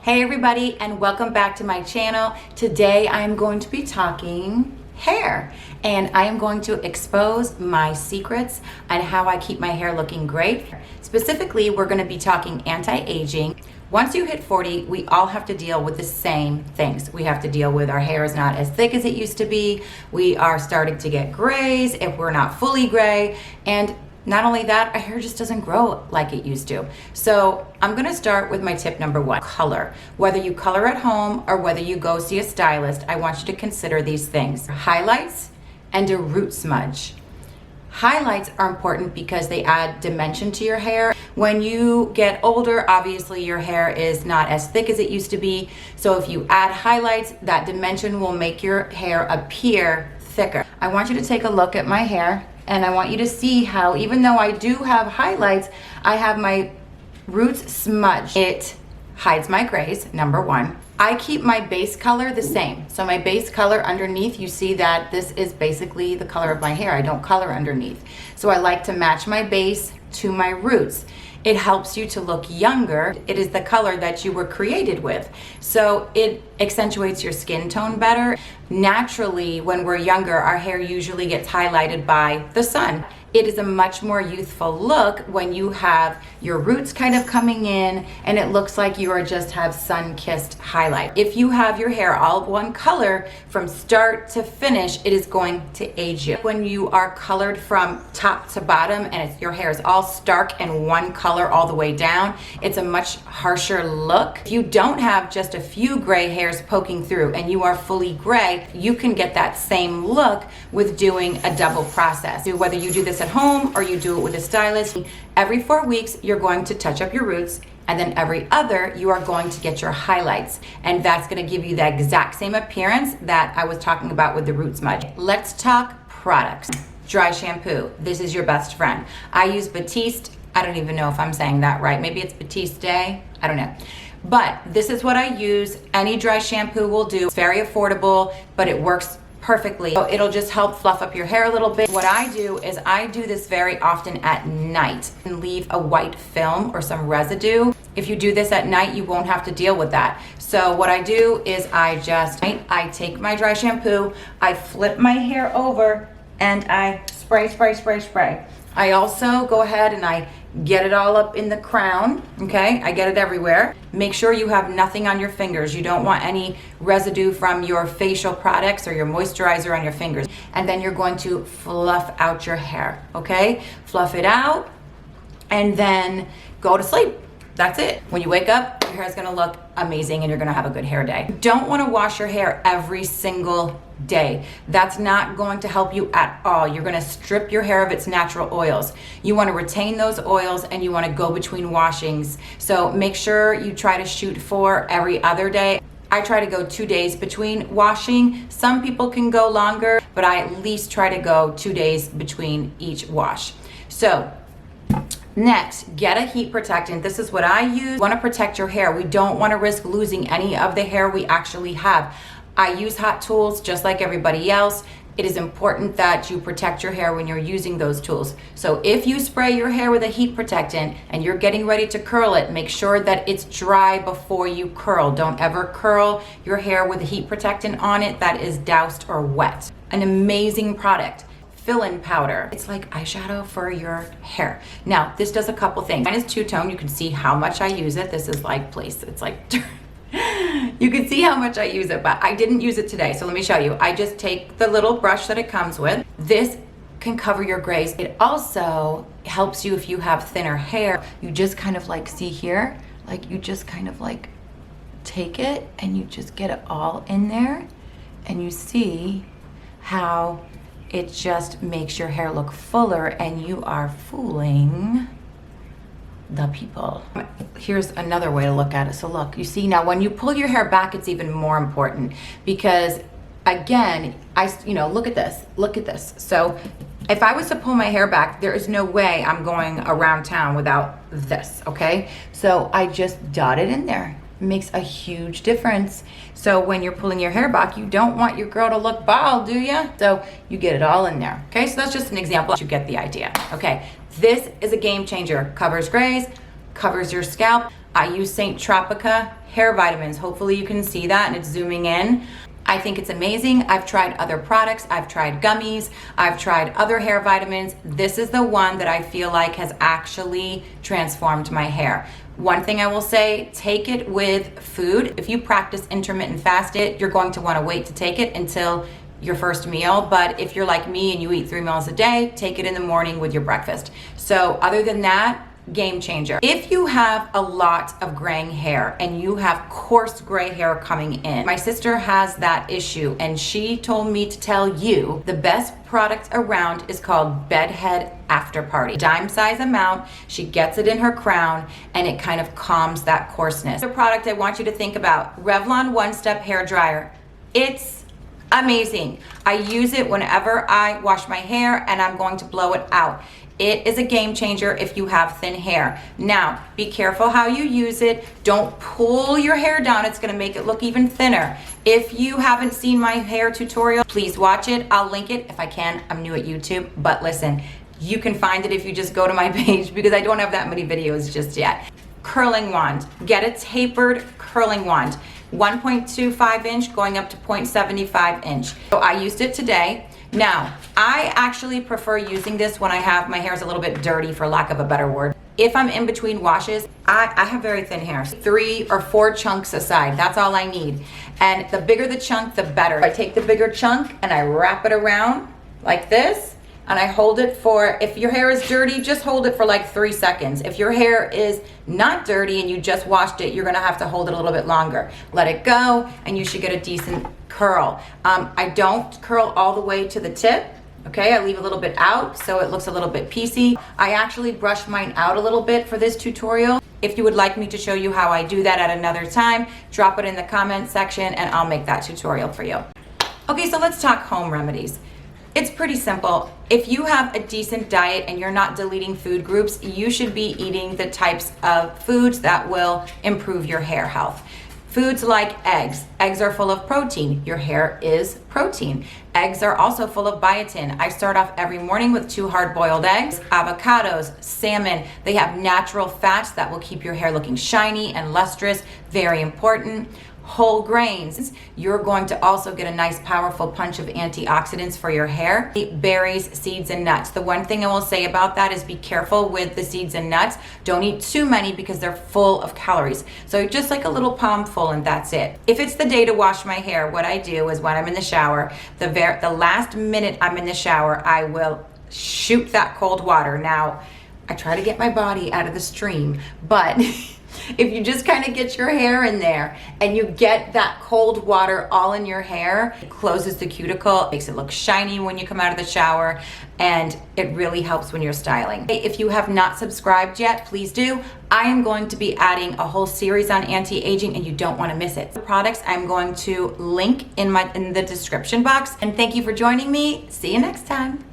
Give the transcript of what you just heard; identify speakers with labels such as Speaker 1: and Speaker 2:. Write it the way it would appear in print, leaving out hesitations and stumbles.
Speaker 1: Hey everybody, and welcome back to my channel. Today I am going to be talking hair, and I am going to expose my secrets on how I keep my hair looking great. Specifically, we're going to be talking anti-aging. Once you hit 40, we all have to deal with the same things. We have to deal with our hair is not as thick as it used to be. We are starting to get grays if we're not fully gray, and not only that, our hair just doesn't grow like it used to. So I'm gonna start with my tip number one, color. Whether you color at home or whether you go see a stylist, I want you to consider these things: highlights and a root smudge. Highlights are important because they add dimension to your hair. When you get older, obviously your hair is not as thick as it used to be. So if you add highlights, that dimension will make your hair appear thicker. I want you to take a look at my hair, and I want you to see how, even though I do have highlights, I have my roots smudge. It hides my grays, number one. I keep my base color the same. So my base color underneath, you see that this is basically the color of my hair. I don't color underneath. So I like to match my base to my roots. It helps you to look younger. It is the color that you were created with. So it accentuates your skin tone better. Naturally, when we're younger, our hair usually gets highlighted by the sun. It is a much more youthful look when you have your roots kind of coming in and it looks like you are just have sun-kissed highlight. If you have your hair all one color from start to finish, it is going to age you. When you are colored from top to bottom and your hair is all stark and one color all the way down, it's a much harsher look. If you don't have just a few gray hairs poking through and you are fully gray, you can get that same look with doing a double process. So whether you do this at home or you do it with a stylist, every 4 weeks you're going to touch up your roots, and then every other you are going to get your highlights, and that's going to give you the exact same appearance that I was talking about with the root smudge. Let's talk products. Dry shampoo. This is your best friend. I use Batiste. I don't even know if I'm saying that right. Maybe it's Batiste Day. I don't know. But this is what I use. Any dry shampoo will do. It's very affordable, but it works perfectly. So it'll just help fluff up your hair a little bit. What I do is I do this very often at night and leave a white film or some residue. If you do this at night, you won't have to deal with that. So what I do is I take my dry shampoo, I flip my hair over, and I spray. I also go ahead and I get it all up in the crown, okay? I get it everywhere. Make sure you have nothing on your fingers. You don't want any residue from your facial products or your moisturizer on your fingers. And then you're going to fluff out your hair, okay? Fluff it out and then go to sleep. That's it. When you wake up, your hair is gonna look amazing and you're gonna have a good hair day. You don't wanna wash your hair every single day. That's not going to help you at all. You're gonna strip your hair of its natural oils. You wanna retain those oils and you wanna go between washings. So make sure you try to shoot for every other day. I try to go 2 days between washing. Some people can go longer, but I at least try to go 2 days between each wash. So next, get a heat protectant. This is what I use. You want to protect your hair. We don't want to risk losing any of the hair we actually have. I use hot tools just like everybody else. It is important that you protect your hair when you're using those tools. So if you spray your hair with a heat protectant and you're getting ready to curl it, make sure that it's dry before you curl. Don't ever curl your hair with a heat protectant on it that is doused or wet. An amazing product. Fill-in powder. It's like eyeshadow for your hair. Now, this does a couple things. Mine is two-tone. You can see how much I use it. This is like it's like you can see how much I use it, but I didn't use it today. So let me show you. I just take the little brush that it comes with. This can cover your grays. It also helps you if you have thinner hair. You just kind of like see here, like you just kind of like take it and you just get it all in there, and you see how it just makes your hair look fuller and you are fooling the people. Here's another way to look at it. So look, you see now when you pull your hair back, it's even more important because again, look at this. So if I was to pull my hair back, there is no way I'm going around town without this, okay? So I just dot it in there. Makes a huge difference. So when you're pulling your hair back, you don't want your girl to look bald, do you? So you get it all in there. Okay, so that's just an example. You get the idea. Okay, this is a game changer. Covers grays, covers your scalp. I use St. Tropica hair vitamins. Hopefully you can see that and it's zooming in. I think it's amazing. I've tried other products. I've tried gummies. I've tried other hair vitamins. This is the one that I feel like has actually transformed my hair. One thing I will say, take it with food. If you practice intermittent fasting, you're going to want to wait to take it until your first meal. But if you're like me and you eat 3 meals a day, take it in the morning with your breakfast. So other than that, game changer. If you have a lot of graying hair and you have coarse gray hair coming in, my sister has that issue and she told me to tell you the best product around is called Bedhead After Party. Dime size amount, she gets it in her crown and it kind of calms that coarseness. The product I want you to think about, Revlon One Step Hair Dryer. It's amazing. I use it whenever I wash my hair and I'm going to blow it out. It is a game changer if you have thin hair. Now, be careful how you use it. Don't pull your hair down. It's gonna make it look even thinner. If you haven't seen my hair tutorial, please watch it. I'll link it if I can. I'm new at YouTube, but listen, you can find it if you just go to my page because I don't have that many videos just yet. Curling wand. Get a tapered curling wand. 1.25 inch going up to 0.75 inch. So I used it today. Now, I actually prefer using this when my hair's a little bit dirty, for lack of a better word. If I'm in between washes, I have very thin hair. 3 or 4 chunks aside, that's all I need. And the bigger the chunk, the better. I take the bigger chunk and I wrap it around like this. And I hold it for, if your hair is dirty, just hold it for like 3 seconds. If your hair is not dirty and you just washed it, you're gonna have to hold it a little bit longer. Let it go and you should get a decent curl. I don't curl all the way to the tip, okay? I leave a little bit out so it looks a little bit piecey. I actually brush mine out a little bit for this tutorial. If you would like me to show you how I do that at another time, drop it in the comment section and I'll make that tutorial for you. Okay, so let's talk home remedies. It's pretty simple. If you have a decent diet and you're not deleting food groups, you should be eating the types of foods that will improve your hair health. Foods like eggs. Eggs are full of protein. Your hair is protein. Eggs are also full of biotin. I start off every morning with 2 hard-boiled eggs. Avocados, salmon, they have natural fats that will keep your hair looking shiny and lustrous. Very important. Whole grains, you're going to also get a nice powerful punch of antioxidants for your hair. Eat berries, seeds, and nuts. The one thing I will say about that is be careful with the seeds and nuts. Don't eat too many because they're full of calories. So just like a little palm full and that's it. If it's the day to wash my hair, what I do is when I'm in the shower, the last minute I'm in the shower, I will shoot that cold water. Now, I try to get my body out of the stream, but if you just kind of get your hair in there and you get that cold water all in your hair, it closes the cuticle, makes it look shiny when you come out of the shower, and it really helps when you're styling. If you have not subscribed yet, please do. I am going to be adding a whole series on anti-aging and you don't want to miss it. The products I'm going to link in the description box. And thank you for joining me. See you next time.